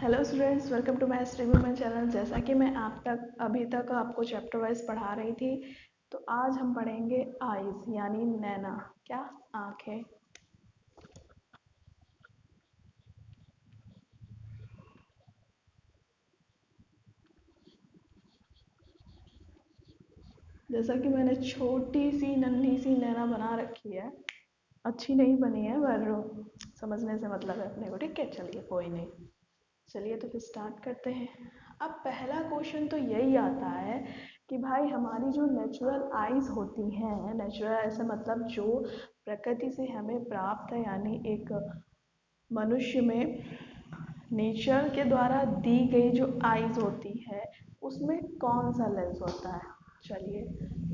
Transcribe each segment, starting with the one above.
Hello students, welcome to my streaming channel. जैसा कि मैं अभी तक आपको चैप्टर वाइज पढ़ा रही थी, तो आज हम पढ़ेंगे आईज यानी नैना। क्या? आंखें। जैसा कि मैंने छोटी सी नन्ही सी नैना बना रखी है, अच्छी नहीं बनी है पर समझने से मतलब है अपने को। ठीक है, चलिए कोई नहीं। चलिए तो फिर स्टार्ट करते हैं। अब पहला क्वेश्चन तो यही आता है कि भाई हमारी जो नेचुरल आइज होती हैं, नेचुरल ऐसे मतलब जो प्रकृति से हमें प्राप्त है, यानी एक मनुष्य में नेचर के द्वारा दी गई जो आइज होती है, उसमें कौन सा लेंस होता है। चलिए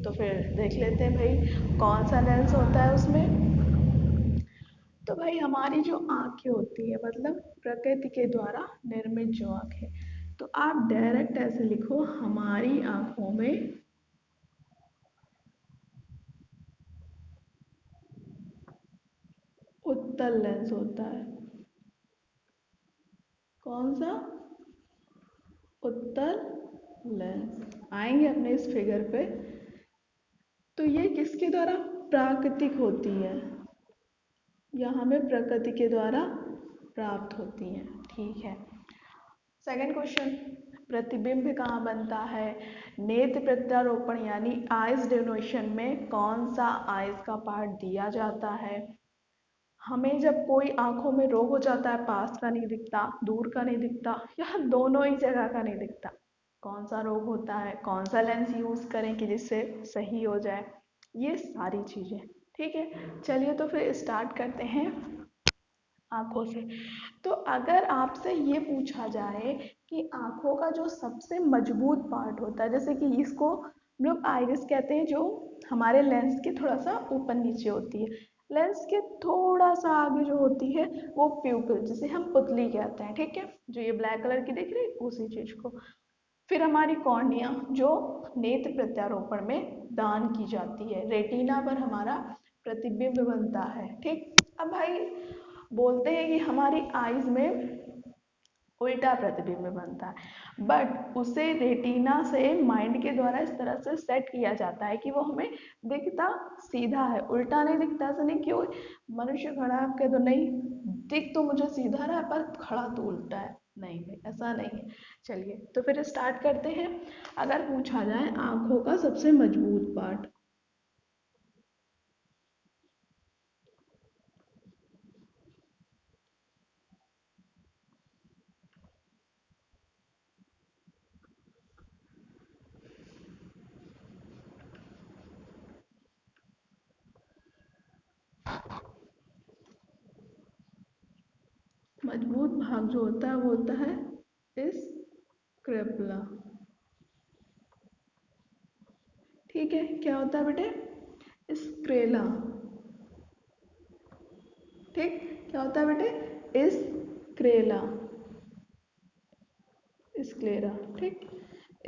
तो फिर देख लेते हैं भाई कौन सा लेंस होता है उसमें। तो भाई हमारी जो आंखें होती है, मतलब प्रकृति के द्वारा निर्मित जो आंखें, तो आप डायरेक्ट ऐसे लिखो, हमारी आंखों में उत्तल लेंस होता है। कौन सा? उत्तल लेंस। आएंगे अपने इस फिगर पे। तो ये किसके द्वारा प्राकृतिक होती है या हमें प्रकृति के द्वारा प्राप्त होती है। ठीक है। सेकंड क्वेश्चन, प्रतिबिंब कहाँ बनता है। नेत्र प्रत्यारोपण यानी आइज डोनेशन में कौन सा आइज का पार्ट दिया जाता है। हमें जब कोई आंखों में रोग हो जाता है, पास का नहीं दिखता, दूर का नहीं दिखता, या दोनों ही जगह का नहीं दिखता, कौन सा रोग होता है, कौन सा लेंस यूज करें कि जिससे सही हो जाए, ये सारी चीजें। ठीक है, चलिए तो फिर स्टार्ट करते हैं आंखों से। तो अगर आपसे ये पूछा जाए कि आंखों का जो सबसे मजबूत पार्ट होता है, जैसे कि इसको हम लोग आइरिस कहते हैं, जो हमारे लेंस के थोड़ा सा ऊपर नीचे होती है, लेंस के थोड़ा सा आगे जो होती है वो प्यूपिल, जिसे हम पुतली कहते हैं। ठीक है, जो ये ब्लैक कलर की दिख रही है उसी चीज को। फिर हमारी कॉर्निया जो नेत्र प्रत्यारोपण में दान की जाती है, रेटिना पर हमारा प्रतिबिंब बनता है। ठीक, अब भाई बोलते हैं कि हमारी आईज में उल्टा प्रतिबिंब बनता है, बट उसे रेटिना से माइंड के द्वारा इस तरह से सेट किया जाता है कि वो हमें दिखता सीधा है, उल्टा नहीं दिखता। ऐसा नहीं कि मनुष्य खड़ा है, कह दो नहीं दिख तो मुझे सीधा रहा है पर खड़ा तो उल्टा है, नहीं भाई ऐसा नहीं है। चलिए तो फिर स्टार्ट करते हैं। अगर पूछा जाए आंखों का सबसे मजबूत पार्ट, मजबूत भाग जो होता है वो होता है इस क्रेपला। ठीक है, क्या होता है बेटे? स्क्रेला। ठीक, क्या होता है बेटे? स्क्रेला, स्क्लेरा। ठीक,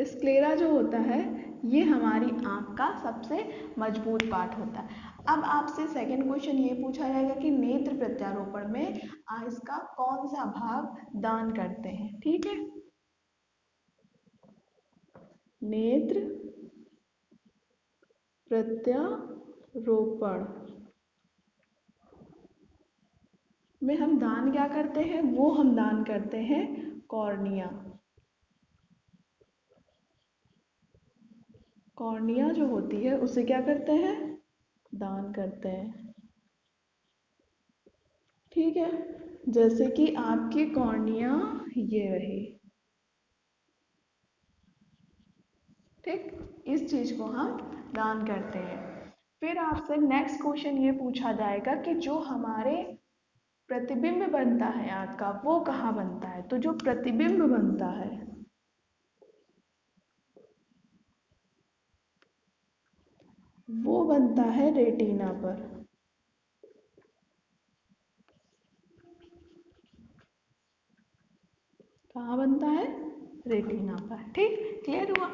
स्क्लेरा जो होता है ये हमारी आंख का सबसे मजबूत पार्ट होता है। अब आपसे सेकंड क्वेश्चन ये पूछा जाएगा कि नेत्र प्रत्यारोपण में आइस का कौन सा भाग दान करते हैं। ठीक है, नेत्र प्रत्यारोपण में हम दान क्या करते हैं, वो हम दान करते हैं कॉर्निया। कॉर्निया जो होती है उसे क्या करते हैं, दान करते हैं। ठीक है, जैसे कि आपकी कॉर्निया ये रही। ठीक, इस चीज को हम दान करते हैं। फिर आपसे नेक्स्ट क्वेश्चन ये पूछा जाएगा कि जो हमारे प्रतिबिंब बनता है आँख का, वो कहाँ बनता है। तो जो प्रतिबिंब बनता है वो बनता है रेटिना पर। कहाँ बनता है? रेटिना पर। ठीक, क्लियर हुआ।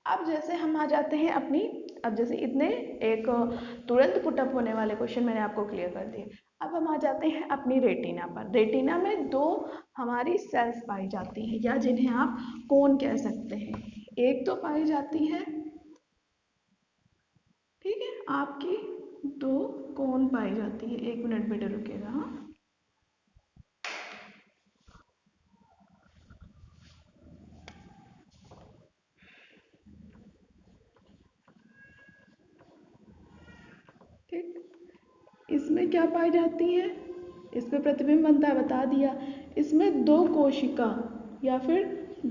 अब जैसे हम आ जाते हैं अपनी, अब जैसे इतने एक तुरंत पुटअप होने वाले क्वेश्चन मैंने आपको क्लियर कर दिए। अब हम आ जाते हैं अपनी रेटिना पर। रेटिना में दो हमारी सेल्स पाई जाती हैं, या जिन्हें आप कोन कह सकते हैं। एक तो पाई जाती है, ठीक है, आपकी दो कोन पाई जाती है। 1 मिनट बेटे रुकेगा, हाँ। ठीक, इसमें क्या पाई जाती है, इस पे प्रतिबिंब बनता है, बता दिया। इसमें दो कोशिका या फिर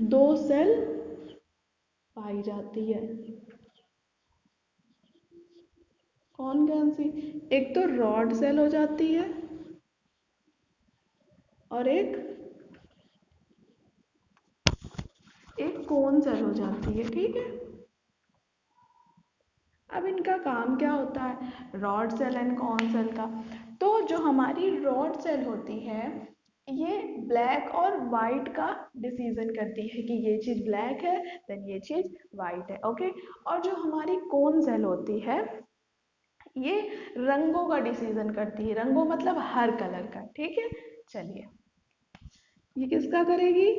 दो सेल पाई जाती है। कौन कौन सी? एक तो रॉड सेल हो जाती है और एक कोन सेल हो जाती है, ठीक है। अब इनका काम क्या होता है, rod cell and cone cell का? तो जो हमारी रॉड सेल होती है, ये ब्लैक और वाइट का डिसीजन करती है कि ये चीज़ ब्लैक है, देन ये चीज़ वाइट है, ओके। और जो हमारी कोन सेल होती है, ये रंगों का डिसीजन करती है। रंगों मतलब हर कलर का, ठीक है। चलिए, ये किसका करेगी?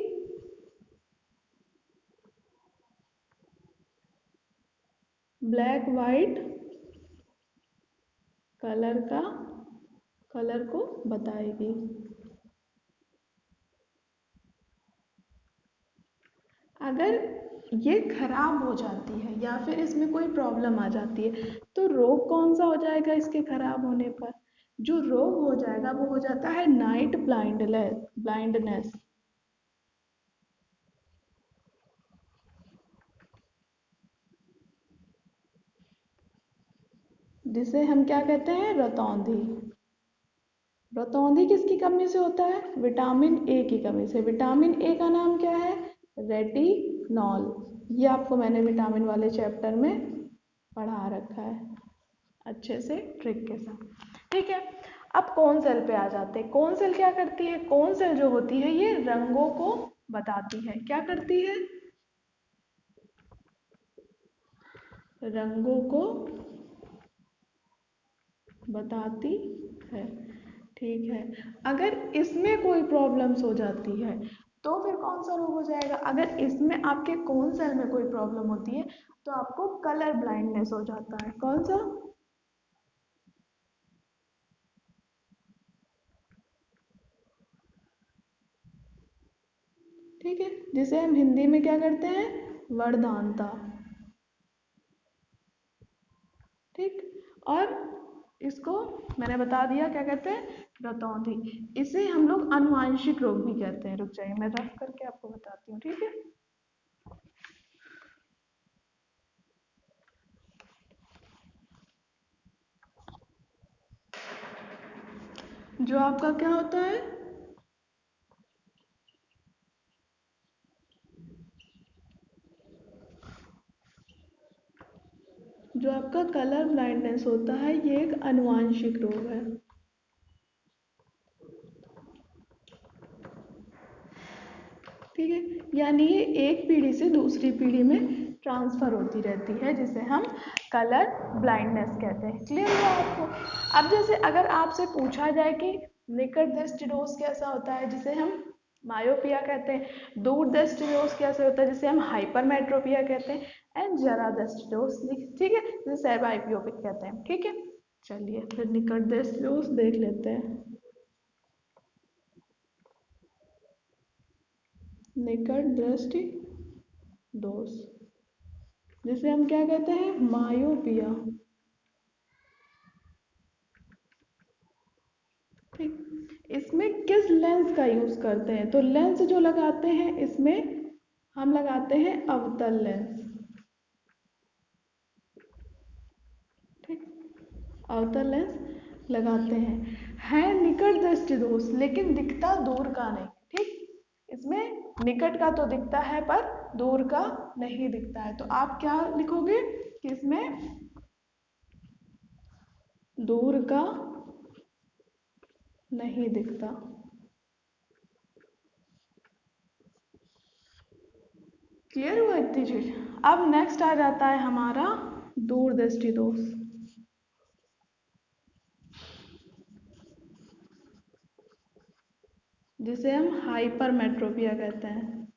ब्लैक वाइट कलर को बताएगी। अगर ये खराब हो जाती है या फिर इसमें कोई प्रॉब्लम आ जाती है, तो रोग कौन सा हो जाएगा इसके खराब होने पर? जो रोग हो जाएगा वो हो जाता है नाइट ब्लाइंडनेस, जिसे हम क्या कहते हैं, रतौंधी। रतौंधी किसकी कमी से होता है? विटामिन ए की कमी से। विटामिन ए का नाम क्या है? रेटिनॉल। ये आपको मैंने विटामिन वाले चैप्टर में पढ़ा रखा है अच्छे से ट्रिक के साथ, ठीक है। अब कौन सेल पे आ जाते हैं। कौन सेल क्या करती है? कौन सेल जो होती है ये रंगों को बताती है। क्या करती है? रंगों को बताती है, ठीक है। अगर इसमें कोई प्रॉब्लम्स हो जाती है तो फिर कौन सा रोग हो जाएगा? अगर इसमें आपके कौन सेल में कोई प्रॉब्लम होती है तो आपको कलर ब्लाइंडनेस हो जाता है। कौन सा? ठीक है, जिसे हम हिंदी में क्या करते हैं, वर्धानता, ठीक। और इसको मैंने बता दिया क्या कहते हैं, रतौंधी। इसे हम लोग अनुवांशिक रोग भी कहते हैं। रुक जाइए, मैं रफ करके आपको बताती हूँ, ठीक है। जो आपका क्या होता है, जो आपका कलर ब्लाइंडनेस होता है, ये एक अनुवांशिक रोग है, ठीक है। यानी ये एक पीढ़ी से दूसरी पीढ़ी में ट्रांसफर होती रहती है, जिसे हम कलर ब्लाइंडनेस कहते हैं। क्लियर हुआ आपको? अब जैसे अगर आपसे पूछा जाए कि निकट दृष्टि दोष कैसा होता है, जिसे हम मायोपिया कहते हैं, दूर दृष्टि दोष कैसे होता है, जिसे हम हाइपरमेट्रोपिया कहते हैं, एंड जरा दृष्टि दोष, ठीक है, जिसे सेर्बाइपियोपिक कहते हैं, ठीक है। चलिए फिर निकट दृष्टि दोष देख लेते हैं। निकट दृष्टि दोष, जिसे हम क्या कहते हैं, मायोपिया, ठीक। इसमें किस लेंस का यूज करते हैं? तो लेंस जो लगाते हैं इसमें हम लगाते हैं अवतल लेंस, ठीक। अवतल लेंस लगाते हैं। है निकट दृष्टि दोष, लेकिन दिखता दूर का नहीं, ठीक। इसमें निकट का तो दिखता है पर दूर का नहीं दिखता है। तो आप क्या लिखोगे कि इसमें दूर का नहीं दिखता। क्लियर हुआ इतनी चीज? अब नेक्स्ट आ जाता है हमारा दूरदृष्टि दोष। जिसे हम हाइपरमेट्रोपिया कहते हैं।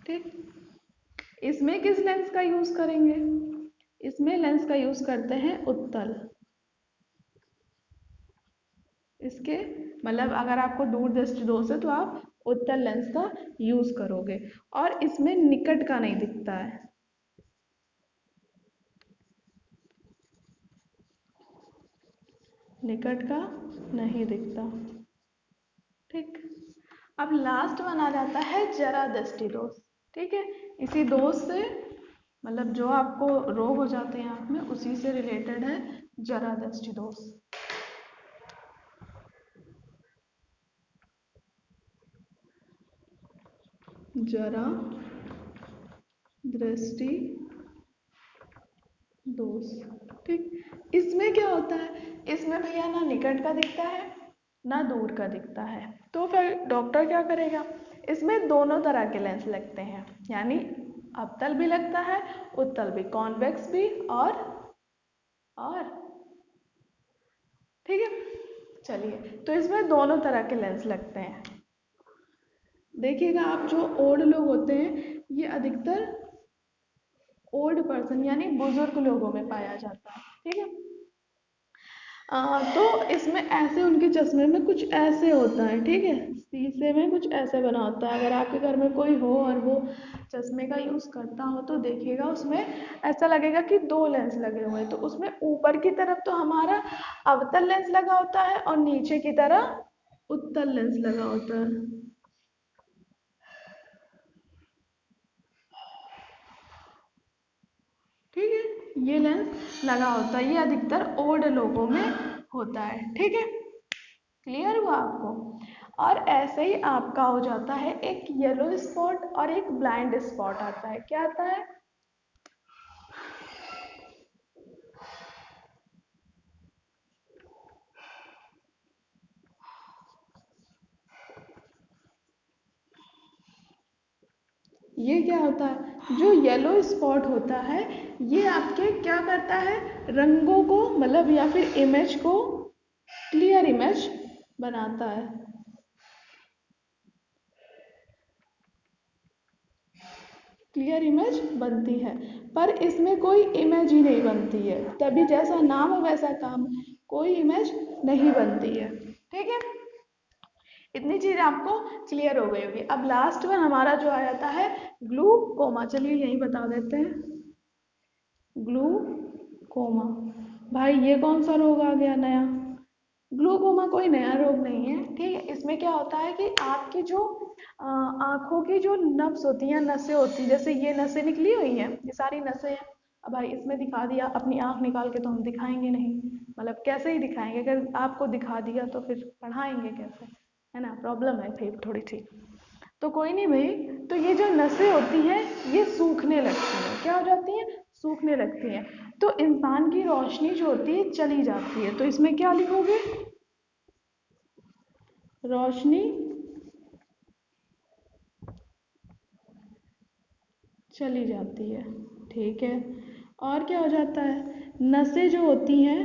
ठीक, इसमें किस लेंस का यूज करेंगे? इसमें लेंस का यूज करते हैं उत्तल। इसके मतलब अगर आपको दूर दृष्टि दोष है तो आप उत्तल लेंस का यूज करोगे, और इसमें निकट का नहीं दिखता है। निकट का नहीं दिखता। ठीक, अब लास्ट वन आ जाता है जरा दृष्टि दोष। ठीक है, इसी दोष से मतलब जो आपको रोग हो जाते हैं आँख में उसी से रिलेटेड है जरा दृष्टि दोष। जरा दृष्टि दोष। ठीक, इसमें क्या होता है? इसमें भैया ना निकट का दिखता है ना दूर का दिखता है, तो फिर डॉक्टर क्या करेगा? इसमें दोनों तरह के लेंस लगते हैं, यानी अवतल भी लगता है उत्तल भी, कॉन्वेक्स भी और ठीक है। चलिए, तो इसमें दोनों तरह के लेंस लगते हैं। देखिएगा आप, जो ओल्ड लोग होते हैं ये अधिकतर ओल्ड पर्सन यानी बुजुर्ग लोगों में पाया जाता है। ठीक है, तो इसमें ऐसे उनके चश्मे में कुछ ऐसे होता है। ठीक है, शीशे में कुछ ऐसे बना होता है। अगर आपके घर में कोई हो और वो चश्मे का यूज़ करता हो तो देखिएगा उसमें ऐसा लगेगा कि दो लेंस लगे हुए हैं। तो उसमें ऊपर की तरफ तो हमारा अवतल लेंस लगा होता है और नीचे की तरफ उत्तल लेंस लगा होता है। ठीक है, ये लेंस लगा होता है, ये अधिकतर ओल्ड लोगों में होता है। ठीक है, क्लियर हुआ आपको? और ऐसे ही आपका हो जाता है एक येलो स्पॉट और एक ब्लाइंड स्पॉट आता है। क्या आता है? ये क्या होता है? जो येलो स्पॉट होता है ये आपके क्या करता है? रंगों को मतलब या फिर इमेज को क्लियर इमेज बनाता है। क्लियर इमेज बनती है, पर इसमें कोई इमेज ही नहीं बनती है। तभी जैसा नाम है वैसा काम, कोई इमेज नहीं बनती है। ठीक है, इतनी चीज आपको क्लियर हो गई होगी। अब लास्ट वन हमारा जो आ जाता है ग्लूकोमा। चलिए यही बता देते हैं, ग्लूकोमा। भाई ये कौन सा रोग आ गया नया? ग्लूकोमा कोई नया रोग नहीं है। ठीक है, इसमें क्या होता है कि आपकी जो आँखों की जो नब्स होती हैं, नसें होती हैं, जैसे ये नसें निकली हुई हैं, ये सारी नसें हैं। अब भाई इसमें दिखा दिया, अपनी आँख निकाल के तो हम दिखाएंगे नहीं, मतलब कैसे ही दिखाएंगे? अगर आपको दिखा दिया तो फिर पढ़ाएंगे कैसे? है ना, प्रॉब्लम है फिर थोड़ी सी। तो कोई नहीं भाई, तो ये जो नसें होती हैं ये सूखने लगती हैं। क्या हो जाती हैं? सूखने लगती हैं। तो इंसान की रोशनी जो होती है चली जाती है। तो इसमें क्या लिखोगे? रोशनी चली जाती है। ठीक है, और क्या हो जाता है? नसें जो होती हैं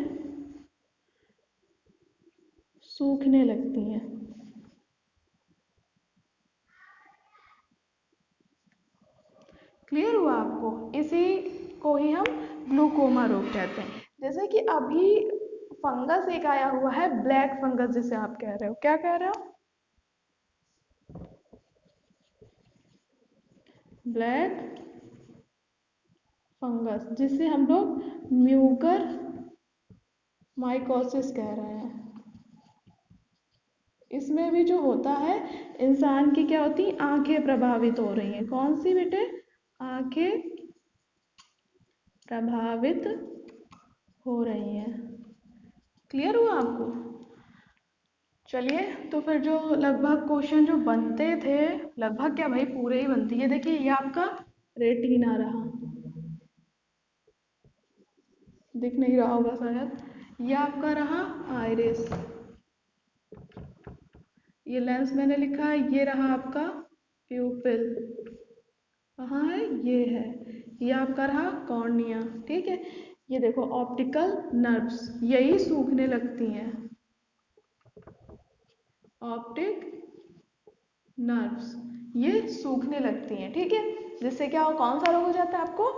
सूखने लगती हैं। क्लियर हुआ आपको? इसी को ही हम ग्लूकोमा रोग कहते हैं। जैसे कि अभी फंगस एक आया हुआ है, ब्लैक फंगस जिसे आप कह रहे हो। क्या कह रहे हो? ब्लैक फंगस, जिसे हम लोग म्यूकर माइकोसिस कह रहे हैं। इसमें भी जो होता है, इंसान की क्या होती है? आंखें प्रभावित हो रही हैं। कौन सी बेटे? आंखें प्रभावित हो रही हैं। क्लियर हुआ आपको? चलिए, तो फिर जो लगभग क्वेश्चन जो बनते थे, लगभग क्या भाई पूरे ही बनती है। देखिए ये आपका रेटिना रहा, दिख नहीं रहा होगा शायद। ये आपका रहा आइरिस, ये लेंस मैंने लिखा है। ये रहा आपका प्यूपिल, कहाँ है? ये है। ये आपका रहा कॉर्निया। ठीक है, ये देखो ऑप्टिकल नर्व्स यही सूखने लगती हैं, ऑप्टिक नर्व्स ये सूखने लगती हैं, ठीक है। जिससे क्या हो, कौन सा रोग हो जाता है आपको,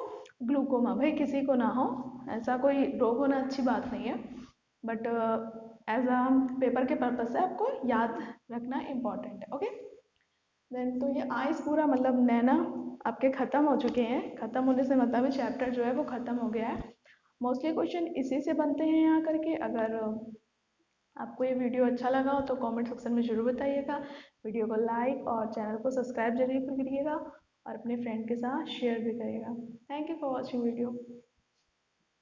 ग्लूकोमा। भाई किसी को ना हो, ऐसा कोई रोग होना अच्छी बात नहीं है, बट एज अ पेपर के पर्पज से आपको याद रखना इम्पॉर्टेंट है, ओके। देन तो ये आइस पूरा मतलब नैना आपके ख़त्म हो चुके हैं। ख़त्म होने से मतलब चैप्टर जो है वो ख़त्म हो गया है। मोस्टली क्वेश्चन इसी से बनते हैं यहाँ करके। अगर आपको ये वीडियो अच्छा लगा हो तो कमेंट सेक्शन में ज़रूर बताइएगा। वीडियो को लाइक और चैनल को सब्सक्राइब जरूर करिएगा और अपने फ्रेंड के साथ शेयर भी करिएगा। Thank you for watching video.